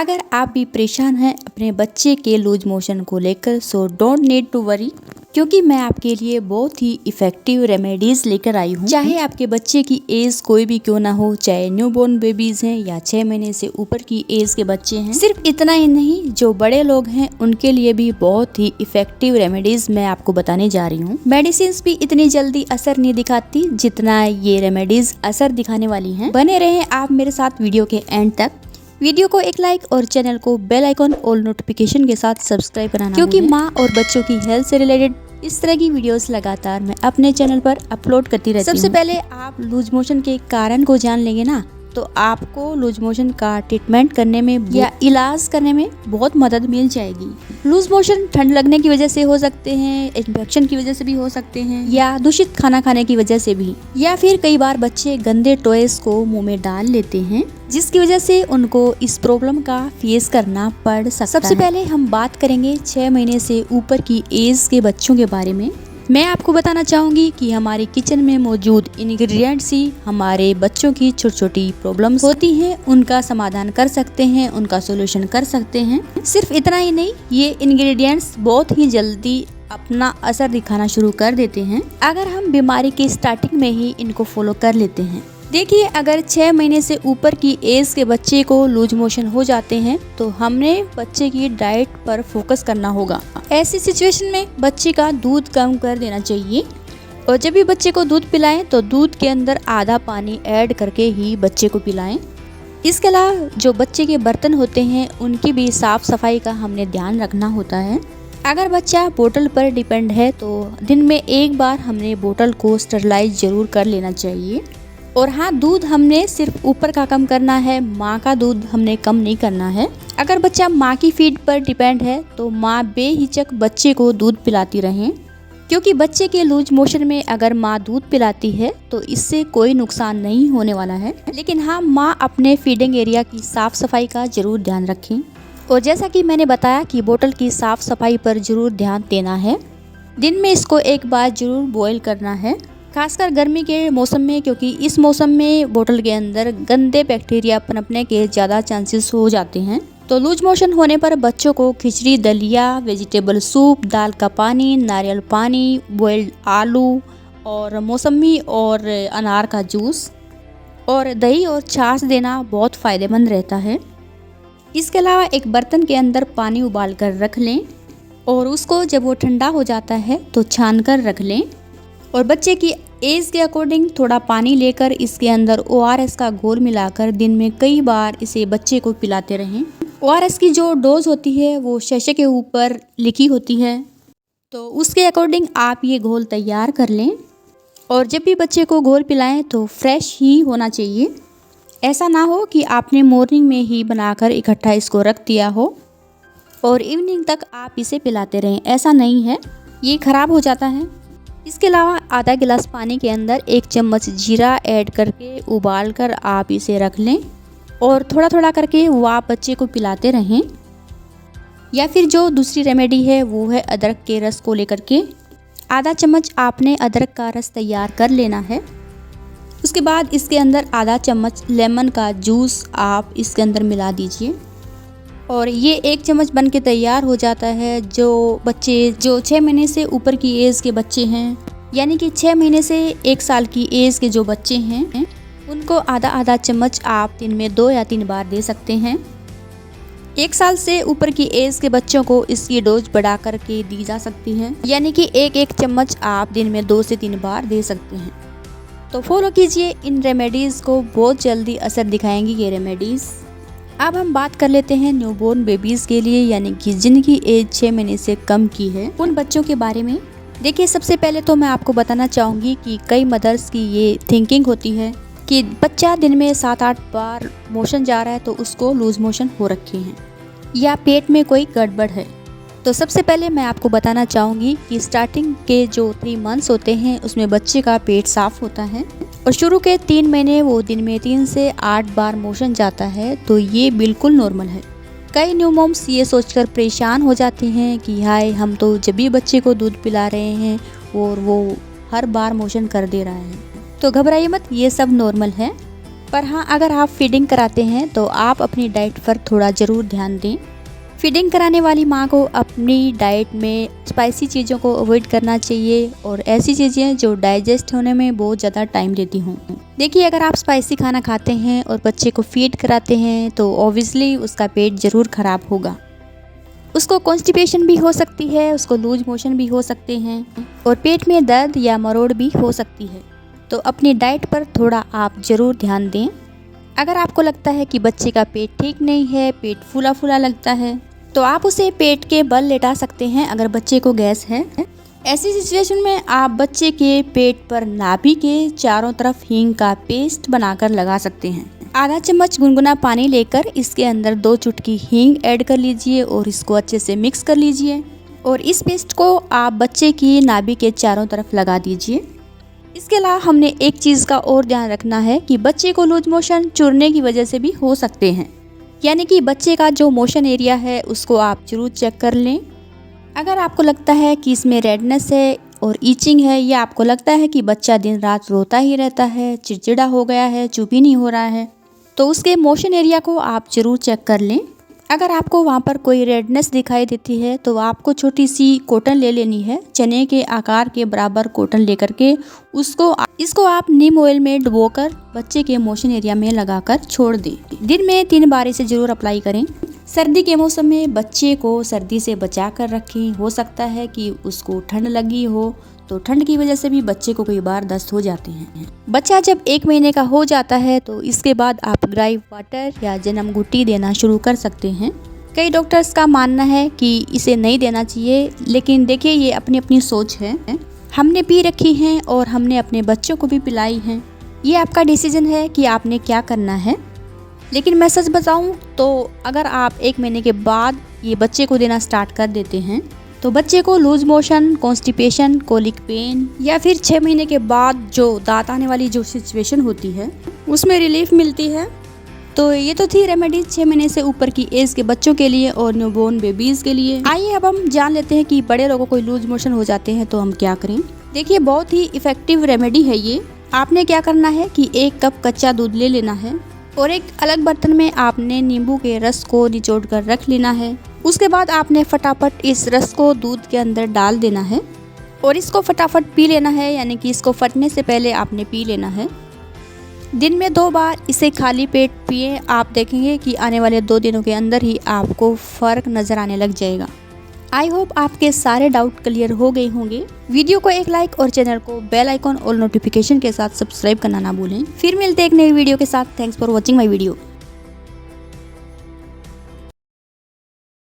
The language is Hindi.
अगर आप भी परेशान हैं अपने बच्चे के लूज मोशन को लेकर, so don't need to worry, क्योंकि मैं आपके लिए बहुत ही इफ़ेक्टिव रेमेडीज़ लेकर आई हूँ। चाहे आपके बच्चे की एज कोई भी क्यों ना हो, चाहे न्यूबॉर्न बेबीज़ हैं या 6 महीने से ऊपर की एज के बच्चे हैं, सिर्फ इतना ही नहीं, जो बड़े लोग हैं उनके लिए भी बहुत ही इफ़ेक्टिव रेमेडीज़ मैं आपको बताने जा रही हूँ। मेडिसिन भी इतनी जल्दी असर नहीं दिखाती जितना ये रेमेडीज़ असर दिखाने वाली हैं। बने रहें आप मेरे साथ वीडियो के एंड तक। वीडियो को एक लाइक और चैनल को बेल आइकॉन ऑल नोटिफिकेशन के साथ सब्सक्राइब कराना, क्योंकि माँ और बच्चों की हेल्थ से रिलेटेड इस तरह की वीडियोस लगातार मैं अपने चैनल पर अपलोड करती रहती हूँ। सबसे पहले आप लूज मोशन के कारण को जान लेंगे ना, तो आपको लूज मोशन का ट्रीटमेंट करने में या इलाज करने में बहुत मदद मिल जाएगी। लूज मोशन ठंड लगने की वजह से हो सकते हैं, इन्फेक्शन की वजह से भी हो सकते हैं, या दूषित खाना खाने की वजह से भी, या फिर कई बार बच्चे गंदे टॉयज को मुंह में डाल लेते हैं, जिसकी वजह से उनको इस प्रॉब्लम का फेस करना पड़ सकता है। सबसे पहले हम बात करेंगे 6 महीने से ऊपर की एज के बच्चों के बारे में। मैं आपको बताना चाहूँगी कि हमारे किचन में मौजूद इंग्रेडिएंट्स ही हमारे बच्चों की छोटी छोटी प्रॉब्लम्स होती हैं उनका समाधान कर सकते हैं, उनका सोल्यूशन कर सकते हैं। सिर्फ इतना ही नहीं, ये इंग्रेडिएंट्स बहुत ही जल्दी अपना असर दिखाना शुरू कर देते हैं अगर हम बीमारी की स्टार्टिंग में ही इनको फॉलो कर लेते हैं। देखिए, अगर 6 महीने से ऊपर की एज के बच्चे को लूज मोशन हो जाते हैं तो हमने बच्चे की डाइट पर फोकस करना होगा। ऐसी सिचुएशन में बच्चे का दूध कम कर देना चाहिए, और जब भी बच्चे को दूध पिलाएं तो दूध के अंदर आधा पानी ऐड करके ही बच्चे को पिलाएं। इसके अलावा जो बच्चे के बर्तन होते हैं उनकी भी साफ सफाई का हमने ध्यान रखना होता है। अगर बच्चा बोतल पर डिपेंड है तो दिन में एक बार हमने बोतल को स्टरलाइज जरूर कर लेना चाहिए। और हाँ, दूध हमने सिर्फ ऊपर का कम करना है, माँ का दूध हमने कम नहीं करना है। अगर बच्चा माँ की फीड पर डिपेंड है तो माँ बेहिचक बच्चे को दूध पिलाती रहें, क्योंकि बच्चे के लूज मोशन में अगर माँ दूध पिलाती है तो इससे कोई नुकसान नहीं होने वाला है। लेकिन हाँ, माँ अपने फीडिंग एरिया की साफ सफाई का जरूर ध्यान रखें। और जैसा कि मैंने बताया कि बोतल की साफ सफाई पर जरूर ध्यान देना है। दिन में इसको एक बार जरूर बॉयल करना है, खासकर गर्मी के मौसम में, क्योंकि इस मौसम में बोतल के अंदर गंदे बैक्टीरिया पनपने के ज़्यादा चांसेस हो जाते हैं। तो लूज मोशन होने पर बच्चों को खिचड़ी, दलिया, वेजिटेबल सूप, दाल का पानी, नारियल पानी, बॉइल्ड आलू और मौसमी और अनार का जूस और दही और छाछ देना बहुत फ़ायदेमंद रहता है। इसके अलावा एक बर्तन के अंदर पानी उबाल कर रख लें और उसको जब वो ठंडा हो जाता है तो छान कर रख लें, और बच्चे की एज के अकॉर्डिंग थोड़ा पानी लेकर इसके अंदर ORS का घोल मिलाकर दिन में कई बार इसे बच्चे को पिलाते रहें। ORS की जो डोज होती है वो शीशे के ऊपर लिखी होती है, तो उसके अकॉर्डिंग आप ये घोल तैयार कर लें। और जब भी बच्चे को घोल पिलाएं तो फ्रेश ही होना चाहिए। ऐसा ना हो कि आपने मॉर्निंग में ही बनाकर इकट्ठा इसको रख दिया हो और इवनिंग तक आप इसे पिलाते रहें। ऐसा नहीं है, ये ख़राब हो जाता है। इसके अलावा आधा गिलास पानी के अंदर 1 चम्मच जीरा ऐड करके उबाल कर आप इसे रख लें, और थोड़ा थोड़ा करके वो आप बच्चे को पिलाते रहें। या फिर जो दूसरी रेमेडी है वो है अदरक के रस को लेकर के आधा चम्मच आपने अदरक का रस तैयार कर लेना है। उसके बाद इसके अंदर आधा चम्मच लेमन का जूस आप इसके अंदर मिला दीजिए, और ये 1 चम्मच बन के तैयार हो जाता है। जो बच्चे जो 6 महीने से ऊपर की एज के बच्चे हैं, यानी कि 6 महीने से 1 साल की एज के जो बच्चे हैं, उनको आधा आधा चम्मच आप दिन में 2 या 3 बार दे सकते हैं। 1 साल से ऊपर की एज के बच्चों को इसकी डोज बढ़ा करके दी जा सकती है, यानी कि 1-1 चम्मच आप दिन में 2 से 3 बार दे सकते हैं। तो फॉलो कीजिए इन रेमेडीज़ को, बहुत जल्दी असर दिखाएंगी ये रेमेडीज़। अब हम बात कर लेते हैं न्यूबॉर्न बेबीज़ के लिए, यानी कि जिनकी एज 6 महीने से कम की है, उन बच्चों के बारे में। देखिए, सबसे पहले तो मैं आपको बताना चाहूँगी कि कई मदर्स की ये थिंकिंग होती है कि बच्चा दिन में 7-8 बार मोशन जा रहा है तो उसको लूज मोशन हो रखे हैं या पेट में कोई गड़बड़ है। तो सबसे पहले मैं आपको बताना चाहूँगी कि स्टार्टिंग के जो 3 मंथ्स होते हैं उसमें बच्चे का पेट साफ होता है, और शुरू के 3 महीने वो दिन में 3 से 8 बार मोशन जाता है, तो ये बिल्कुल नॉर्मल है। कई न्यू मॉम्स ये सोचकर परेशान हो जाते हैं कि हाय, हम तो जब भी बच्चे को दूध पिला रहे हैं और वो हर बार मोशन कर दे रहा है। तो घबराइए मत, ये सब नॉर्मल है। पर हाँ, अगर आप फीडिंग कराते हैं तो आप अपनी डाइट पर थोड़ा ज़रूर ध्यान दें। फीडिंग कराने वाली माँ को अपनी डाइट में स्पाइसी चीज़ों को अवॉइड करना चाहिए और ऐसी चीज़ें जो डाइजेस्ट होने में बहुत ज़्यादा टाइम लेती हों। देखिए, अगर आप स्पाइसी खाना खाते हैं और बच्चे को फीड कराते हैं तो ऑब्वियसली उसका पेट ज़रूर ख़राब होगा। उसको कॉन्स्टिपेशन भी हो सकती है, उसको लूज मोशन भी हो सकते हैं और पेट में दर्द या मरोड़ भी हो सकती है। तो अपनी डाइट पर थोड़ा आप ज़रूर ध्यान दें। अगर आपको लगता है कि बच्चे का पेट ठीक नहीं है, पेट फूला फूला लगता है, तो आप उसे पेट के बल लेटा सकते हैं अगर बच्चे को गैस है। ऐसी सिचुएशन में आप बच्चे के पेट पर नाभि के चारों तरफ हींग का पेस्ट बनाकर लगा सकते हैं। आधा चम्मच गुनगुना पानी लेकर इसके अंदर 2 चुटकी हींग ऐड कर लीजिए और इसको अच्छे से मिक्स कर लीजिए और इस पेस्ट को आप बच्चे की नाभि के चारों तरफ लगा दीजिए। इसके अलावा हमने एक चीज़ का और ध्यान रखना है कि बच्चे को लूज मोशन चूरने की वजह से भी हो सकते हैं, यानी कि बच्चे का जो मोशन एरिया है उसको आप जरूर चेक कर लें। अगर आपको लगता है कि इसमें रेडनेस है और ईचिंग है, या आपको लगता है कि बच्चा दिन रात रोता ही रहता है, चिड़चिड़ा हो गया है, चुप ही नहीं हो रहा है, तो उसके मोशन एरिया को आप ज़रूर चेक कर लें। अगर आपको वहाँ पर कोई रेडनेस दिखाई देती है तो आपको छोटी सी कॉटन ले लेनी है, चने के आकार के बराबर कॉटन लेकर के इसको आप नीम ऑयल में डुबोकर बच्चे के मोशन एरिया में लगाकर छोड़ दें। दिन में 3 बार इसे ज़रूर अप्लाई करें। सर्दी के मौसम में बच्चे को सर्दी से बचा कर रखें। हो सकता है कि उसको ठंड लगी हो, तो ठंड की वजह से भी बच्चे को कई बार दस्त हो जाते हैं। बच्चा जब 1 महीने का हो जाता है तो इसके बाद आप ड्राई वाटर या जन्म घुट्टी देना शुरू कर सकते हैं। कई डॉक्टर्स का मानना है कि इसे नहीं देना चाहिए, लेकिन देखिए ये अपनी अपनी सोच है। हमने पी रखी हैं और हमने अपने बच्चों को भी पिलाई हैं। ये आपका डिसीजन है कि आपने क्या करना है। लेकिन मैं सच बताऊं तो अगर आप 1 महीने के बाद ये बच्चे को देना स्टार्ट कर देते हैं तो बच्चे को loose motion, constipation, colic pain या फिर 6 महीने के बाद जो दांत आने वाली जो सिचुएशन होती है उसमें रिलीफ मिलती है। तो ये तो थी रेमेडीज 6 महीने से ऊपर की एज के बच्चों के लिए और न्यूबॉर्न बेबीज के लिए। आइए अब हम जान लेते हैं कि बड़े लोगों को लूज मोशन हो जाते हैं तो हम क्या करें। देखिए, बहुत ही इफेक्टिव रेमेडी है ये। आपने क्या करना है कि 1 कप कच्चा दूध ले लेना है और एक अलग बर्तन में आपने नींबू के रस को निचोड़ कर रख लेना है। उसके बाद आपने फटाफट इस रस को दूध के अंदर डाल देना है और इसको फटाफट पी लेना है, यानी कि इसको फटने से पहले आपने पी लेना है। दिन में 2 बार इसे खाली पेट पिए। आप देखेंगे कि आने वाले 2 दिनों के अंदर ही आपको फ़र्क नज़र आने लग जाएगा। आई होप आपके सारे डाउट क्लियर हो गए होंगे। वीडियो को एक लाइक और चैनल को बेल आइकॉन और नोटिफिकेशन के साथ सब्सक्राइब करना ना भूलें। फिर मिलते हैं एक नई वीडियो के साथ। Thanks for watching my video.